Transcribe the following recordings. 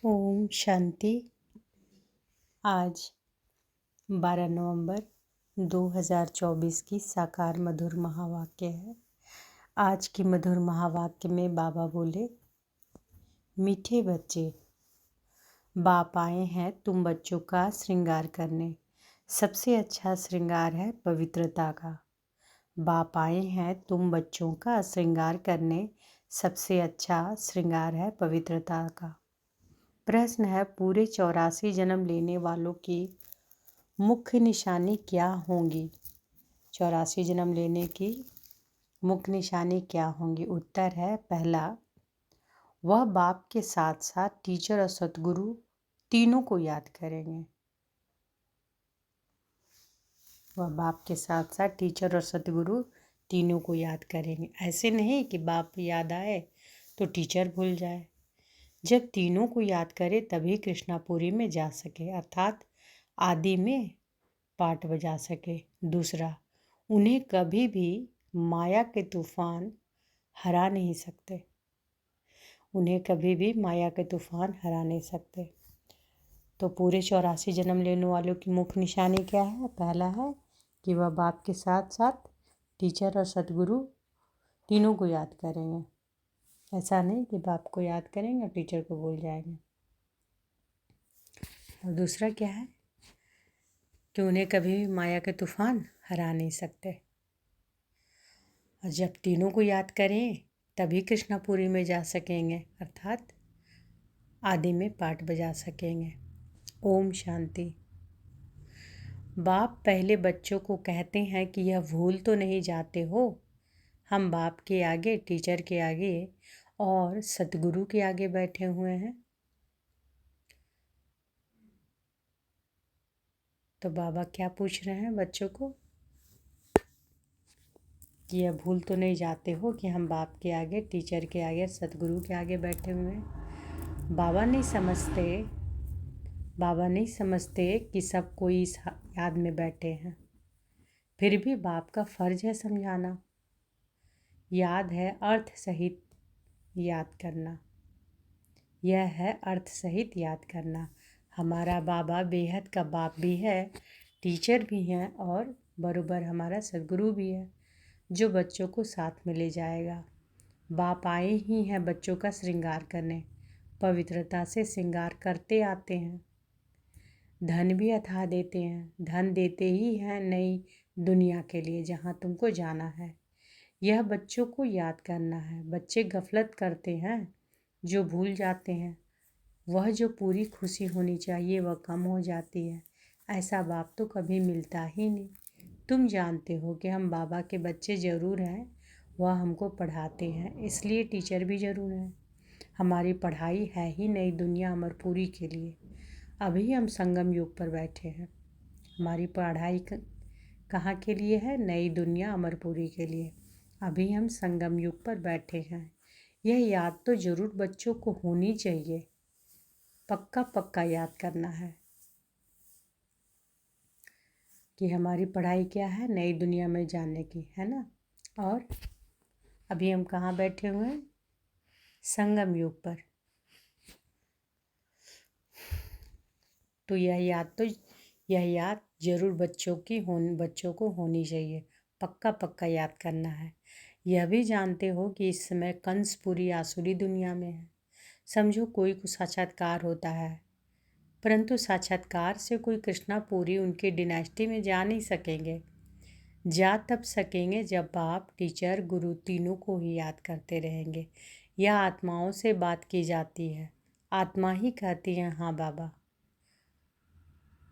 ओम शांति। आज 12 नवंबर 2024 की साकार मधुर महावाक्य है। आज की मधुर महावाक्य में बाबा बोले, मीठे बच्चे, बाप आए हैं तुम बच्चों का श्रृंगार करने। सबसे अच्छा श्रृंगार है पवित्रता का। बाप आए हैं तुम बच्चों का श्रृंगार करने। सबसे अच्छा श्रृंगार है पवित्रता का। प्रश्न है, पूरे 84 जन्म लेने वालों की मुख्य निशानी क्या होंगी? 84 जन्म लेने की मुख्य निशानी क्या होंगी? उत्तर है, पहला, वह बाप के साथ साथ टीचर और सतगुरु तीनों को याद करेंगे। वह बाप के साथ साथ टीचर और सतगुरु तीनों को याद करेंगे। ऐसे नहीं कि बाप याद आए तो टीचर भूल जाए। जब तीनों को याद करे तभी कृष्णापुरी में जा सके, अर्थात आदि में पाठ बजा सके। दूसरा, उन्हें कभी भी माया के तूफान हरा नहीं सकते। उन्हें कभी भी माया के तूफान हरा नहीं सकते। तो पूरे 84 जन्म लेने वालों की मुख्य निशानी क्या है? पहला है कि वह बाप के साथ साथ टीचर और सतगुरु तीनों को याद करेंगे। ऐसा नहीं कि बाप को याद करेंगे और टीचर को भूल जाएंगे। और दूसरा क्या है कि उन्हें कभी भी माया के तूफान हरा नहीं सकते। और जब तीनों को याद करें तभी कृष्णापुरी में जा सकेंगे, अर्थात आदि में पाठ बजा सकेंगे। ओम शांति। बाप पहले बच्चों को कहते हैं कि यह भूल तो नहीं जाते हो, हम बाप के आगे, टीचर के आगे और सतगुरु के आगे बैठे हुए हैं। तो बाबा क्या पूछ रहे हैं बच्चों को कि यह भूल तो नहीं जाते हो कि हम बाप के आगे, टीचर के आगे, सतगुरु के आगे बैठे हुए हैं। बाबा नहीं समझते कि सब कोई इस याद में बैठे हैं। फिर भी बाप का फर्ज है समझाना। याद है अर्थ सहित याद करना। यह है अर्थ सहित याद करना। हमारा बाबा बेहद का बाप भी है, टीचर भी हैं और बरोबर हमारा सदगुरु भी है, जो बच्चों को साथ में ले जाएगा। बाप आए ही हैं बच्चों का श्रृंगार करने, पवित्रता से श्रृंगार करते आते हैं। धन भी अथा देते हैं, धन देते ही हैं नई दुनिया के लिए जहाँ तुमको जाना है। यह बच्चों को याद करना है। बच्चे गफलत करते हैं, जो भूल जाते हैं। वह जो पूरी खुशी होनी चाहिए वह कम हो जाती है। ऐसा बाप तो कभी मिलता ही नहीं। तुम जानते हो कि हम बाबा के बच्चे ज़रूर हैं, वह हमको पढ़ाते हैं, इसलिए टीचर भी ज़रूर हैं। हमारी पढ़ाई है ही नई दुनिया अमरपुरी के लिए। अभी हम संगम युग पर बैठे हैं। हमारी पढ़ाई कहाँ के लिए है? नई दुनिया अमरपुरी के लिए। अभी हम संगम युग पर बैठे हैं। यह याद तो ज़रूर बच्चों को होनी चाहिए। पक्का पक्का याद करना है कि हमारी पढ़ाई क्या है? नई दुनिया में जाने की, है ना। और अभी हम कहाँ बैठे हुए हैं? संगम युग पर। तो यह याद जरूर बच्चों को होनी चाहिए। पक्का पक्का याद करना है। यह भी जानते हो कि इस समय कंस पूरी आसुरी दुनिया में है। समझो कोई को साक्षात्कार होता है, परंतु साक्षात्कार से कोई कृष्णापुरी उनके डिनास्टी में जा नहीं सकेंगे। जा तब सकेंगे जब बाप, टीचर, गुरु तीनों को ही याद करते रहेंगे। यह आत्माओं से बात की जाती है। आत्मा ही कहती है, हाँ बाबा,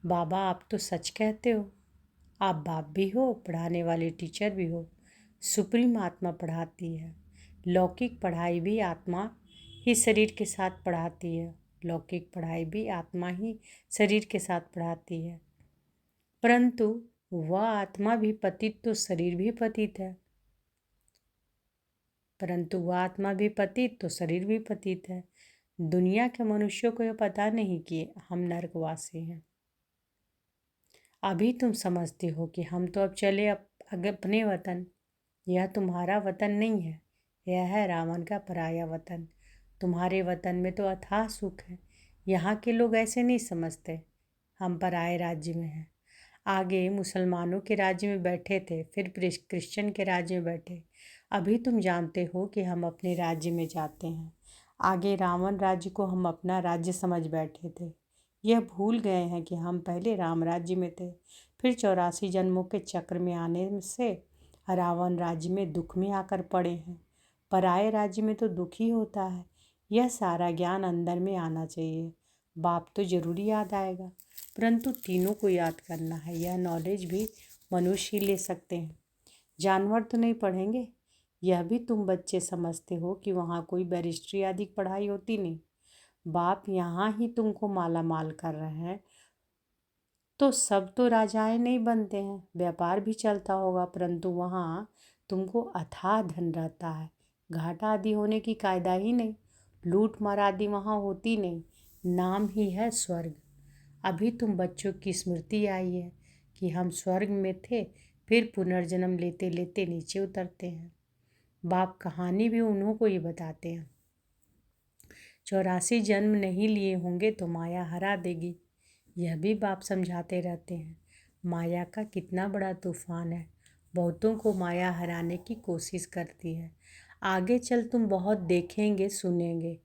बाबा आप तो सच कहते हो। आप बाप भी हो, पढ़ाने वाले टीचर भी हो। सुप्रीम आत्मा पढ़ाती है। लौकिक पढ़ाई भी आत्मा ही शरीर के साथ पढ़ाती है। लौकिक पढ़ाई भी आत्मा ही शरीर के साथ पढ़ाती है, परंतु वह आत्मा भी पतित तो शरीर भी पतित है। शरीर भी पतित है। दुनिया के मनुष्यों को यह पता नहीं कि हम नरकवासी हैं। अभी तुम समझते हो कि हम तो अब चले अपने वतन। यह तुम्हारा वतन नहीं है, यह है रावण का पराया वतन। तुम्हारे वतन में तो अथाह सुख है, यहाँ के लोग ऐसे नहीं समझते, हम पराए राज्य में हैं। आगे मुसलमानों के राज्य में बैठे थे, फिर क्रिश्चियन के राज्य में बैठे। अभी तुम जानते हो कि हम अपने राज्य में जाते हैं। आगे रावण राज्य को हम अपना राज्य समझ बैठे थे। यह भूल गए हैं कि हम पहले राम राज्य में थे, फिर 84 जन्मों के चक्र में आने से रावण राज्य में दुख में आकर पड़े हैं। पराये राज्य में तो दुख ही होता है। यह सारा ज्ञान अंदर में आना चाहिए। बाप तो जरूरी याद आएगा, परंतु तीनों को याद करना है। यह नॉलेज भी मनुष्य ही ले सकते हैं, जानवर तो नहीं पढ़ेंगे। यह भी तुम बच्चे समझते हो कि वहाँ कोई बैरिस्ट्री आदि पढ़ाई होती नहीं। बाप यहाँ ही तुमको माला माल कर रहे हैं, तो सब तो राजाएं नहीं बनते हैं, व्यापार भी चलता होगा, परंतु वहाँ तुमको अथाह धन रहता है। घाटा आदि होने की कायदा ही नहीं, लूट मार आदि वहाँ होती नहीं, नाम ही है स्वर्ग। अभी तुम बच्चों की स्मृति आई है कि हम स्वर्ग में थे, फिर पुनर्जन्म लेते लेते नीचे उतरते हैं। बाप कहानी भी उन्हों को ही बताते हैं। 84 जन्म नहीं लिए होंगे तो माया हरा देगी, यह भी बाप समझाते रहते हैं। माया का कितना बड़ा तूफान है, बहुतों को माया हराने की कोशिश करती है। आगे चल तुम बहुत देखेंगे सुनेंगे।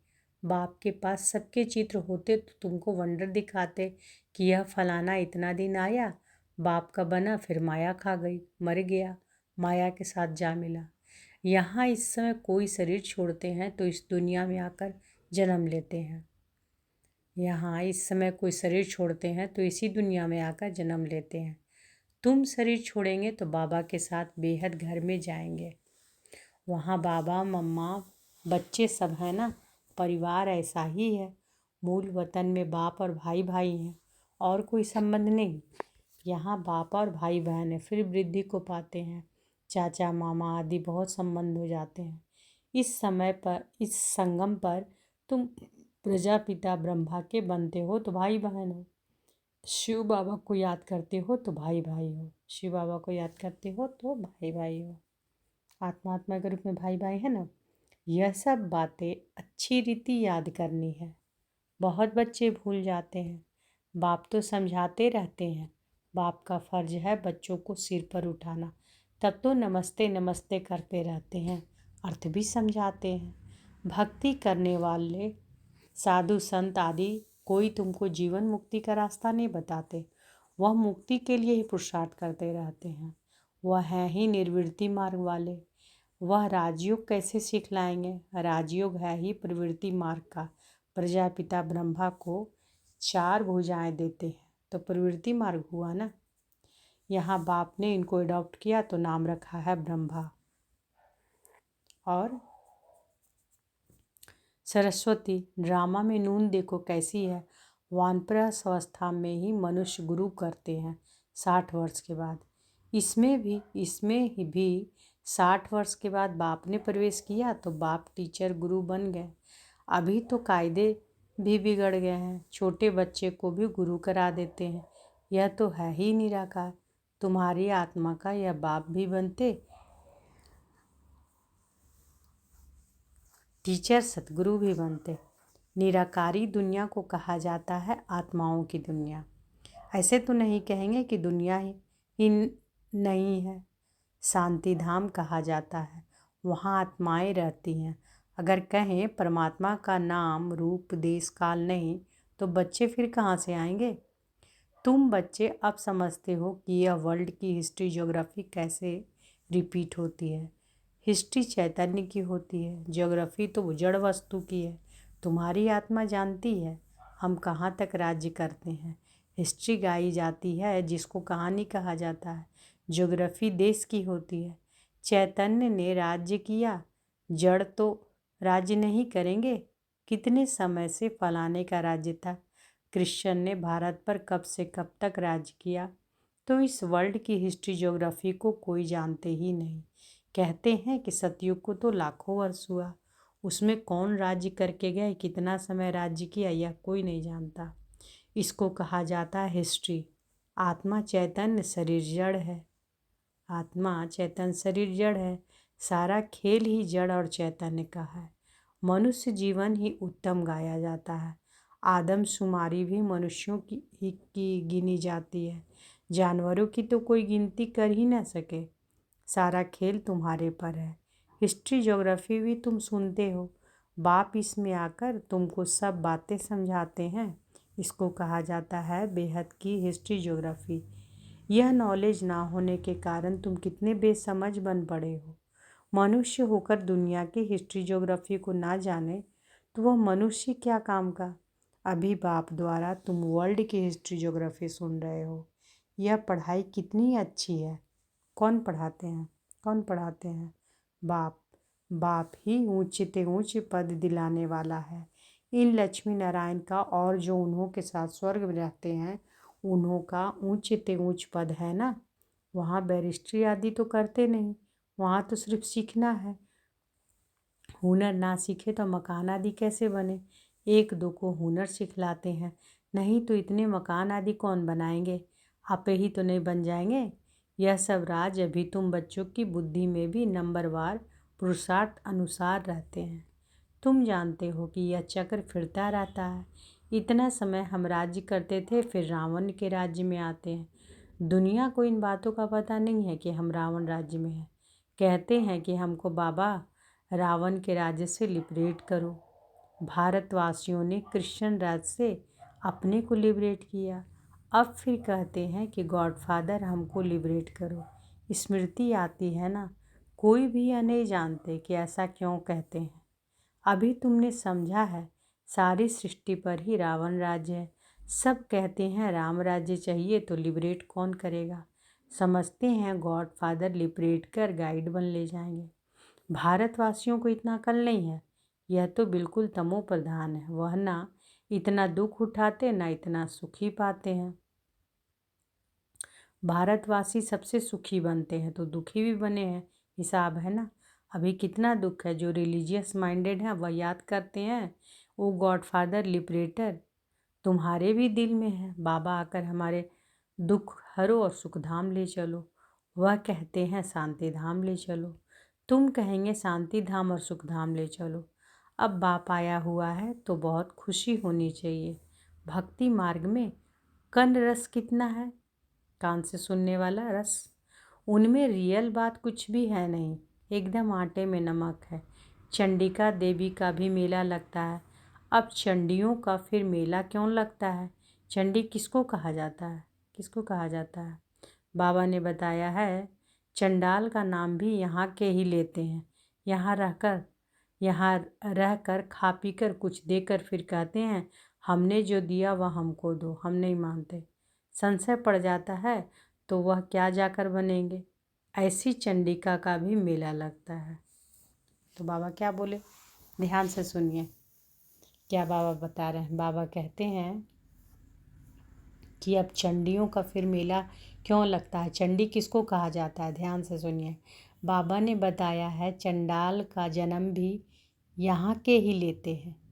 बाप के पास सबके चित्र होते तो तुमको वंडर दिखाते कि यह फलाना इतना दिन आया, बाप का बना, फिर माया खा गई, मर गया, माया के साथ जा मिला। यहाँ इस समय कोई शरीर छोड़ते हैं तो इस दुनिया में आकर जन्म लेते हैं। यहाँ इस समय कोई शरीर छोड़ते हैं तो इसी दुनिया में आकर जन्म लेते हैं। तुम शरीर छोड़ेंगे तो बाबा के साथ बेहद घर में जाएंगे। वहाँ बाबा मम्मा बच्चे सब हैं ना, परिवार ऐसा ही है। मूल वतन में बाप और भाई भाई हैं, और कोई संबंध नहीं। यहाँ बाप और भाई बहन है, फिर वृद्धि को पाते हैं, चाचा मामा आदि बहुत संबंध हो जाते हैं। इस समय पर, इस संगम पर तुम प्रजापिता ब्रह्मा के बनते हो तो भाई बहन हो। शिव बाबा को याद करते हो तो भाई भाई हो, शिव बाबा को याद करते हो तो भाई भाई हो। आत्मा आत्मा के रूप में भाई भाई है ना। यह सब बातें अच्छी रीति याद करनी है। बहुत बच्चे भूल जाते हैं। बाप तो समझाते रहते हैं। बाप का फर्ज है बच्चों को सिर पर उठाना, तब तो नमस्ते नमस्ते करते रहते हैं, अर्थ भी समझाते हैं। भक्ति करने वाले साधु संत आदि कोई तुमको जीवन मुक्ति का रास्ता नहीं बताते, वह मुक्ति के लिए ही पुरुषार्थ करते रहते हैं। वह है ही निर्वृत्ति मार्ग वाले। वह राजयोग कैसे सिखलाएंगे? राजयोग है ही प्रवृत्ति मार्ग का। प्रजापिता ब्रह्मा को 4 भुजाएं देते हैं तो प्रवृत्ति मार्ग हुआ ना। यहाँ बाप ने इनको अडॉप्ट किया तो नाम रखा है ब्रह्मा। और सरस्वती ड्रामा में नून देखो कैसी है। वानप्रस्थ अवस्था में ही मनुष्य गुरु करते हैं 60 वर्ष के बाद। इसमें भी 60 वर्ष के बाद बाप ने प्रवेश किया तो बाप टीचर गुरु बन गए। अभी तो कायदे भी बिगड़ गए हैं, छोटे बच्चे को भी गुरु करा देते हैं। यह तो है ही निराकार। तुम्हारी आत्मा का यह बाप भी बनते, टीचर सतगुरु भी बनते। निराकारी दुनिया को कहा जाता है आत्माओं की दुनिया। ऐसे तो नहीं कहेंगे कि दुनिया ही नहीं है। शांति धाम कहा जाता है, वहाँ आत्माएं रहती हैं। अगर कहें परमात्मा का नाम रूप देश काल नहीं तो बच्चे फिर कहाँ से आएंगे? तुम बच्चे अब समझते हो कि यह वर्ल्ड की हिस्ट्री ज्योग्राफी कैसे रिपीट होती है। हिस्ट्री चैतन्य की होती है, ज्योग्राफी तो जड़ वस्तु की है। तुम्हारी आत्मा जानती है हम कहाँ तक राज्य करते हैं। हिस्ट्री गाई जाती है जिसको कहानी कहा जाता है। ज्योग्राफी देश की होती है। चैतन्य ने राज्य किया, जड़ तो राज्य नहीं करेंगे। कितने समय से फलाने का राज्य था। क्रिश्चियन ने भारत पर कब से कब तक राज्य किया, तो इस वर्ल्ड की हिस्ट्री ज्योग्राफी को कोई जानते ही नहीं। कहते हैं कि सतयुग को तो लाखों वर्ष हुआ, उसमें कौन राज्य करके गए, कितना समय राज्य किया, यह कोई नहीं जानता। इसको कहा जाता है हिस्ट्री। आत्मा चैतन्य, शरीर जड़ है। आत्मा चैतन्य, शरीर जड़ है। सारा खेल ही जड़ और चैतन्य का है। मनुष्य जीवन ही उत्तम गाया जाता है। आदमशुमारी भी मनुष्यों की गिनी जाती है, जानवरों की तो कोई गिनती कर ही ना सके। सारा खेल तुम्हारे पर है। हिस्ट्री ज्योग्राफी भी तुम सुनते हो, बाप इसमें आकर तुमको सब बातें समझाते हैं। इसको कहा जाता है बेहद की हिस्ट्री ज्योग्राफी। यह नॉलेज ना होने के कारण तुम कितने बेसमझ बन पड़े हो। मनुष्य होकर दुनिया की हिस्ट्री ज्योग्राफी को ना जाने तो वह मनुष्य क्या काम का। अभी बाप द्वारा तुम वर्ल्ड की हिस्ट्री ज्योग्राफी सुन रहे हो। यह पढ़ाई कितनी अच्छी है। कौन पढ़ाते हैं? कौन पढ़ाते हैं? बाप। बाप ही ऊंचे ऊंचे पद दिलाने वाला है। इन लक्ष्मी नारायण का और जो उन्हों के साथ स्वर्ग में रहते हैं उन्हों का ऊंचे ऊंच पद है ना। वहाँ बैरिस्ट्री आदि तो करते नहीं, वहाँ तो सिर्फ सीखना है। हुनर ना सीखे तो मकान आदि कैसे बने। एक दो को हुनर सिखलाते हैं, नहीं तो इतने मकान आदि कौन बनाएंगे। आपे ही तो नहीं बन जाएंगे। यह सब राज अभी तुम बच्चों की बुद्धि में भी नंबरवार पुरुषार्थ अनुसार रहते हैं। तुम जानते हो कि यह चक्र फिरता रहता है। इतना समय हम राज्य करते थे, फिर रावण के राज्य में आते हैं। दुनिया को इन बातों का पता नहीं है कि हम रावण राज्य में हैं। कहते हैं कि हमको बाबा रावण के राज्य से लिबरेट करो। भारतवासियों ने क्रिश्चियन राज्य से अपने को लिबरेट किया, अब फिर कहते हैं कि गॉडफादर हमको लिबरेट करो। स्मृति आती है ना। कोई भी यह नहीं जानते कि ऐसा क्यों कहते हैं। अभी तुमने समझा है, सारी सृष्टि पर ही रावण राज्य है। सब कहते हैं राम राज्य चाहिए, तो लिबरेट कौन करेगा। समझते हैं गॉडफादर लिबरेट कर गाइड बन ले जाएंगे। भारतवासियों को इतना अकल नहीं है। यह तो बिल्कुल तमो प्रधान है। वह ना इतना दुख उठाते ना इतना सुखी पाते हैं। भारतवासी सबसे सुखी बनते हैं तो दुखी भी बने हैं, हिसाब है ना। अभी कितना दुख है। जो रिलीजियस माइंडेड हैं वह याद करते हैं वो गॉडफादर लिबरेटर तुम्हारे भी दिल में है। बाबा आकर हमारे दुख हरो और सुख धाम ले चलो। वह कहते हैं शांति धाम ले चलो। तुम कहेंगे शांति धाम और सुख धाम ले चलो। अब बाप आया हुआ है तो बहुत खुशी होनी चाहिए। भक्ति मार्ग में कन रस कितना है, कान से सुनने वाला रस। उनमें रियल बात कुछ भी है नहीं, एकदम आटे में नमक है। चंडिका देवी का भी मेला लगता है। अब चंडियों का फिर मेला क्यों लगता है? चंडी किसको कहा जाता है? किसको कहा जाता है? बाबा ने बताया है चंडाल का नाम भी यहाँ के ही लेते हैं। यहाँ रहकर खा पी कर कुछ देकर फिर कहते हैं हमने जो दिया वह हमको दो। हम नहीं मानते। संशय पड़ जाता है तो वह क्या जाकर बनेंगे। ऐसी चंडिका का भी मेला लगता है। तो बाबा क्या बोले, ध्यान से सुनिए क्या बाबा बता रहे हैं। बाबा कहते हैं कि अब चंडियों का फिर मेला क्यों लगता है। चंडी किसको कहा जाता है, ध्यान से सुनिए। बाबा ने बताया है चंडाल का जन्म भी यहाँ के ही लेते हैं।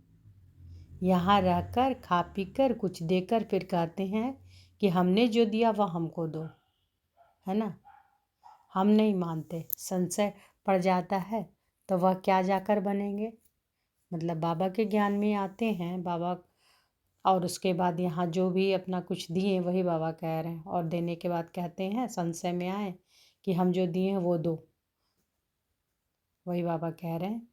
यहाँ रहकर खा पी कर कुछ देकर फिर कहते हैं कि हमने जो दिया वह हमको दो, है ना। हम नहीं मानते। संशय पड़ जाता है तो वह क्या जाकर बनेंगे। मतलब बाबा के ज्ञान में आते हैं बाबा, और उसके बाद यहाँ जो भी अपना कुछ दिए वही बाबा कह रहे हैं। और देने के बाद कहते हैं संशय में आए कि हम जो दिए हैं वो दो। वही बाबा कह रहे हैं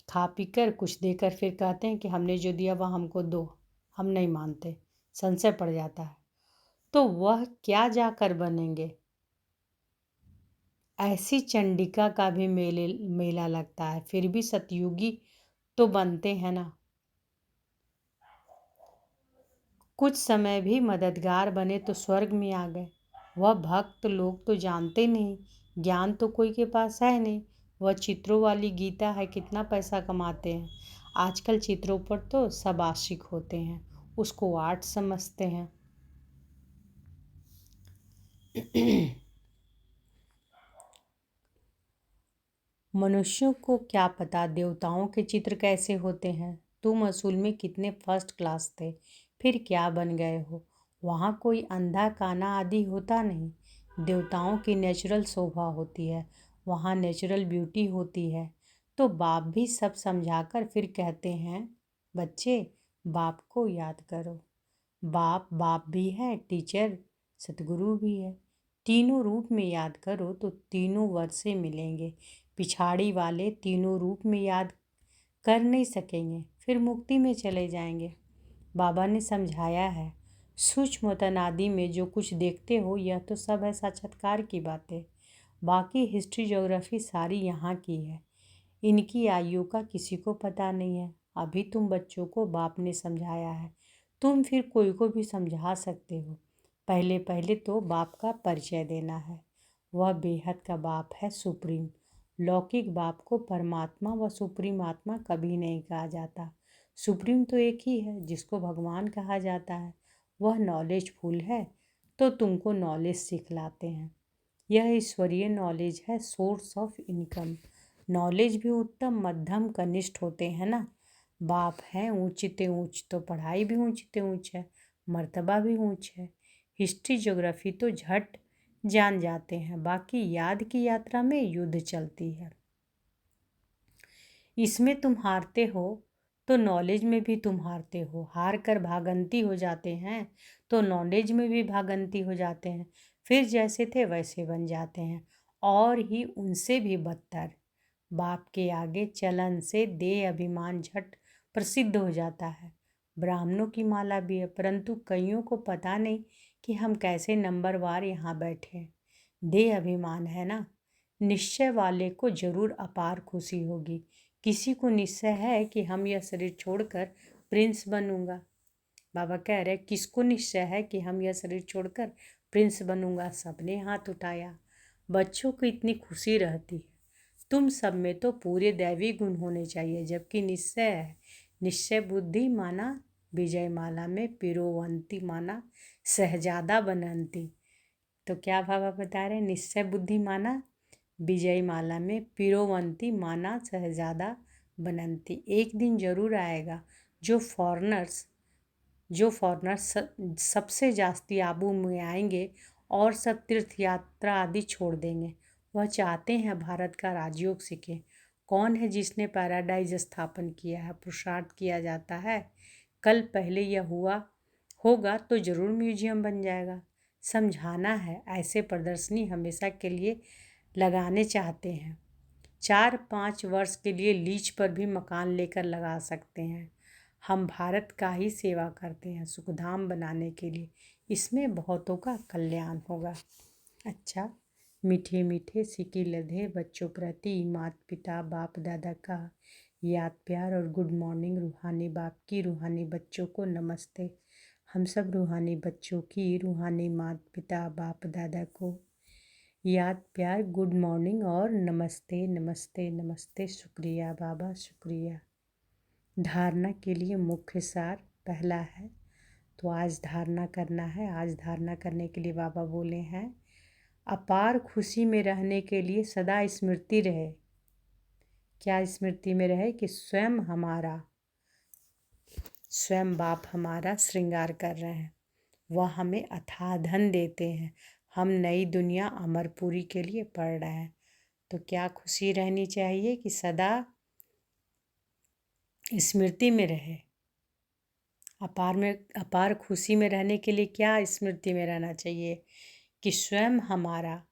खा पी कर कुछ देकर फिर कहते हैं कि हमने जो दिया वह हमको दो। हम नहीं मानते। संशय पड़ जाता है तो वह क्या जाकर बनेंगे। ऐसी चंडिका का भी मेला लगता है। फिर भी सतयुगी तो बनते हैं ना। कुछ समय भी मददगार बने तो स्वर्ग में आ गए। वह भक्त लोग तो जानते नहीं, ज्ञान तो कोई के पास है नहीं। वह चित्रों वाली गीता है, कितना पैसा कमाते हैं। आजकल चित्रों पर तो सब आशिक होते हैं, उसको आर्ट समझते हैं। मनुष्यों को क्या पता देवताओं के चित्र कैसे होते हैं। तुम असूल में कितने फर्स्ट क्लास थे, फिर क्या बन गए हो। वहाँ कोई अंधा काना आदि होता नहीं। देवताओं की नेचुरल शोभा होती है, वहाँ नेचुरल ब्यूटी होती है। तो बाप भी सब समझाकर फिर कहते हैं बच्चे बाप को याद करो। बाप बाप भी है, टीचर सतगुरु भी है। तीनों रूप में याद करो तो तीनों वर्षे मिलेंगे। पिछाड़ी वाले तीनों रूप में याद कर नहीं सकेंगे, फिर मुक्ति में चले जाएंगे। बाबा ने समझाया है, सूक्ष्म तनादि में जो कुछ देखते हो यह तो सब है साक्षात्कार की बातें। बाकी हिस्ट्री ज्योग्राफी सारी यहाँ की है। इनकी आयु का किसी को पता नहीं है। अभी तुम बच्चों को बाप ने समझाया है, तुम फिर कोई को भी समझा सकते हो। पहले पहले तो बाप का परिचय देना है। वह बेहद का बाप है, सुप्रीम। लौकिक बाप को परमात्मा व सुप्रीम आत्मा कभी नहीं कहा जाता। सुप्रीम तो एक ही है जिसको भगवान कहा जाता है। वह नॉलेजफुल है तो तुमको नॉलेज सिखलाते हैं। यह ईश्वरीय नॉलेज है, सोर्स ऑफ इनकम। नॉलेज भी उत्तम मध्यम कनिष्ठ होते हैं ना। बाप है ऊंचते ऊंच तो पढ़ाई भी ऊंचते ऊंच है, मर्तबा भी ऊंच है। हिस्ट्री ज्योग्राफी तो झट जान जाते हैं, बाकी याद की यात्रा में युद्ध चलती है। इसमें तुम हारते हो तो नॉलेज में भी तुम हारते हो। हार कर भागंती हो जाते हैं तो नॉलेज में भी भागंती हो जाते हैं। फिर जैसे थे वैसे बन जाते हैं, और ही उनसे भी बदतर। बाप के आगे चलन से देह अभिमान झट प्रसिद्ध हो जाता है। ब्राह्मणों की माला भी है, परंतु कईयों को पता नहीं कि हम कैसे नंबरवार यहाँ बैठे। देह अभिमान है ना। निश्चय वाले को जरूर अपार खुशी होगी। किसी को निश्चय है कि हम यह शरीर छोड़कर प्रिंस बनूंगा। बाबा कह रहे किसको निश्चय है कि हम यह शरीर छोड़कर प्रिंस बनूंगा। सबने हाथ उठाया। बच्चों को इतनी खुशी रहती है। तुम सब में तो पूरे दैवी गुण होने चाहिए, जबकि निश्चय है। निश्चय बुद्धि माना विजय माला में पिरोवंती माना शहजादा बनंती। तो क्या बाबा बता रहे, निश्चय बुद्धि माना विजय माला में पिरोवंती माना शहजादा बनंती। एक दिन जरूर आएगा जो फॉरनर्स सबसे जास्ती आबू में आएंगे और सब तीर्थ यात्रा आदि छोड़ देंगे। वह चाहते हैं भारत का राजयोग सीखें। कौन है जिसने पैराडाइज स्थापन किया है? पुरुषार्थ किया जाता है। कल पहले यह होगा तो जरूर म्यूजियम बन जाएगा। समझाना है, ऐसे प्रदर्शनी हमेशा के लिए लगाने चाहते हैं। 4-5 वर्ष के लिए लीज पर भी मकान लेकर लगा सकते हैं। हम भारत का ही सेवा करते हैं सुखधाम बनाने के लिए। इसमें बहुतों का कल्याण होगा। अच्छा, मीठे मीठे सिकी लधे बच्चों प्रति माता पिता बाप दादा का याद प्यार और गुड मॉर्निंग। रूहानी बाप की रूहानी बच्चों को नमस्ते। हम सब रूहानी बच्चों की रूहानी माता पिता बाप दादा को याद प्यार गुड मॉर्निंग और नमस्ते नमस्ते नमस्ते। शुक्रिया बाबा, शुक्रिया। धारणा के लिए मुख्य सार पहला है, तो आज धारणा करना है। आज धारणा करने के लिए बाबा बोले हैं, अपार खुशी में रहने के लिए सदा स्मृति रहे। क्या स्मृति में रहे? कि स्वयं बाप हमारा श्रृंगार कर रहे हैं। वह हमें अथाह धन देते हैं। हम नई दुनिया अमरपुरी के लिए पढ़ रहे हैं। तो क्या खुशी रहनी चाहिए? कि सदा स्मृति में रहे। अपार खुशी में रहने के लिए क्या स्मृति में रहना चाहिए? कि स्वयं हमारा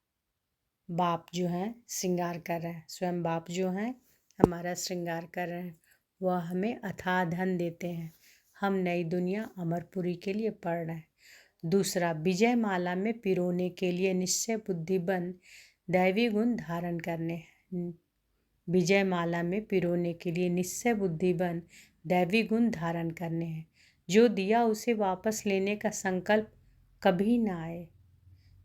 बाप जो हैं श्रृंगार कर रहे हैं। स्वयं बाप जो हैं हमारा श्रृंगार कर रहे हैं। वह हमें अथाह धन देते हैं। हम नई दुनिया अमरपुरी के लिए पढ़ रहे हैं। दूसरा, विजय माला में पिरोने के लिए निश्चय बुद्धिबन दैवी गुण धारण करने हैं। विजय माला में पिरोने के लिए निश्चय बुद्धिबन दैवी गुण धारण करने हैं। जो दिया उसे वापस लेने का संकल्प कभी ना आए।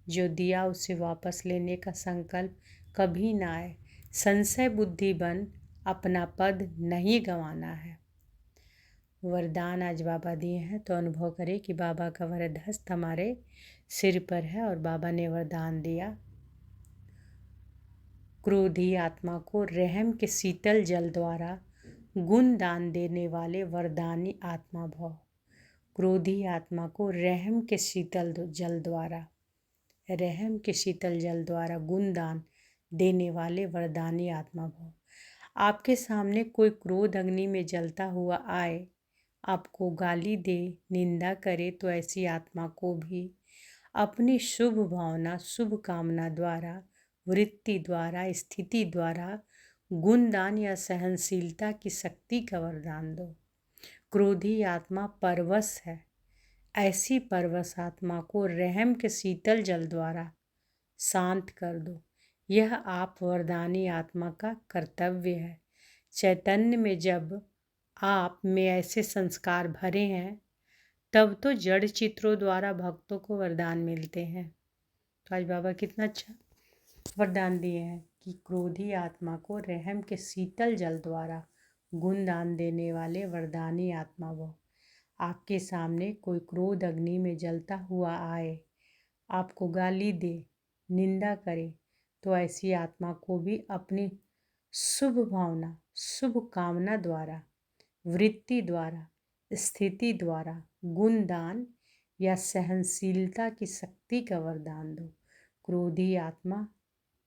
जो दिया उसे वापस लेने का संकल्प कभी ना आए। संशय बुद्धिबन अपना पद नहीं गंवाना है। वरदान आज बाबा दिए हैं, तो अनुभव करें कि बाबा का वरद हस्त हमारे सिर पर है और बाबा ने वरदान दिया, क्रोधी आत्मा को रहम के शीतल जल द्वारा गुण दान देने वाले वरदानी आत्मा भव। क्रोधी आत्मा को रहम के शीतल जल द्वारा गुण दान देने वाले वरदानी आत्मा भव। आपके सामने कोई क्रोध अग्नि में जलता हुआ आए आपको गाली दे, निंदा करे तो ऐसी आत्मा को भी अपनी शुभ भावना, शुभ कामना द्वारा, वृत्ति द्वारा, स्थिति द्वारा गुणदान या सहनशीलता की शक्ति का वरदान दो। क्रोधी आत्मा परवश है, ऐसी परवश आत्मा को रहम के शीतल जल द्वारा शांत कर दो। यह आप वरदानी आत्मा का कर्तव्य है। चैतन्य में जब आप में ऐसे संस्कार भरे हैं तब तो जड़ चित्रों द्वारा भक्तों को वरदान मिलते हैं। तो आज बाबा कितना अच्छा वरदान दिए हैं कि क्रोधी आत्मा को रहम के शीतल जल द्वारा गुणदान देने वाले वरदानी आत्मा वो। आपके सामने कोई क्रोध अग्नि में जलता हुआ आए, आपको गाली दे, निंदा करे तो ऐसी आत्मा को भी अपनी शुभ भावना, शुभ कामना द्वारा, वृत्ति द्वारा, स्थिति द्वारा गुणदान या सहनशीलता की शक्ति का वरदान दो। क्रोधी आत्मा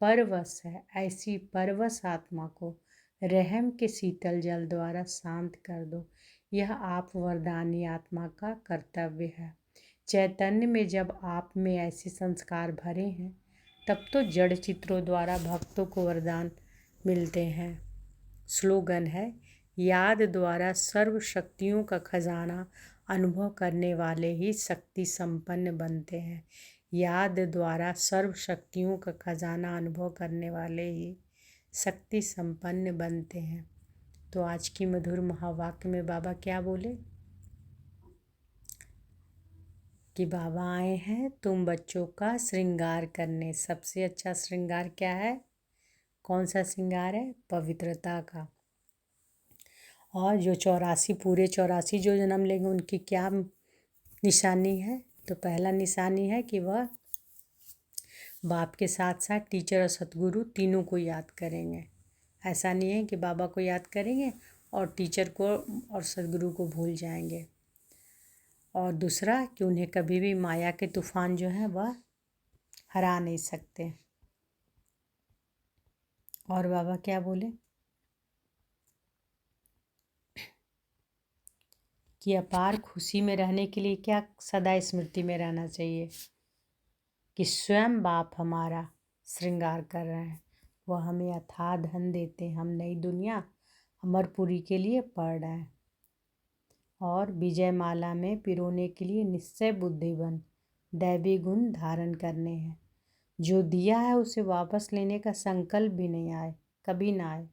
परवश है, ऐसी परवश आत्मा को रहम के शीतल जल द्वारा शांत कर दो। यह आप वरदानी आत्मा का कर्तव्य है। चैतन्य में जब आप में ऐसे संस्कार भरे हैं तब तो जड़ चित्रों द्वारा भक्तों को वरदान मिलते हैं। स्लोगन है, याद द्वारा सर्व शक्तियों का खजाना अनुभव करने वाले ही शक्ति संपन्न बनते हैं। याद द्वारा सर्व शक्तियों का खजाना अनुभव करने वाले ही शक्ति संपन्न बनते हैं। तो आज की मधुर महावाक्य में बाबा क्या बोले कि बाबा आए हैं तुम बच्चों का श्रृंगार करने। सबसे अच्छा श्रृंगार क्या है? कौन सा श्रृंगार है? पवित्रता का। और जो 84 पूरे 84 जो जन्म लेंगे उनकी क्या निशानी है? तो पहला निशानी है कि वह बाप के साथ साथ टीचर और सतगुरु तीनों को याद करेंगे। ऐसा नहीं है कि बाबा को याद करेंगे और टीचर को और सतगुरु को भूल जाएंगे। और दूसरा कि उन्हें कभी भी माया के तूफान जो है वह हरा नहीं सकते। और बाबा क्या बोले कि अपार खुशी में रहने के लिए क्या सदा स्मृति में रहना चाहिए कि स्वयं बाप हमारा श्रृंगार कर रहे हैं। वह हमें अथाह धन देते हैं। हम नई दुनिया अमरपुरी के लिए पढ़ रहे हैं और विजय माला में पिरोने के लिए निश्चय बुद्धिबन दैवी गुण धारण करने हैं। जो दिया है उसे वापस लेने का संकल्प भी नहीं आए, कभी ना आए।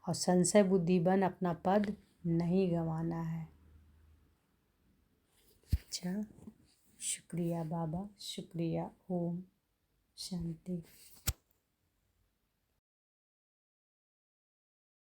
और संशय बुद्धिबन अपना पद नहीं गंवाना है। अच्छा, शुक्रिया बाबा, शुक्रिया। ओम शांति।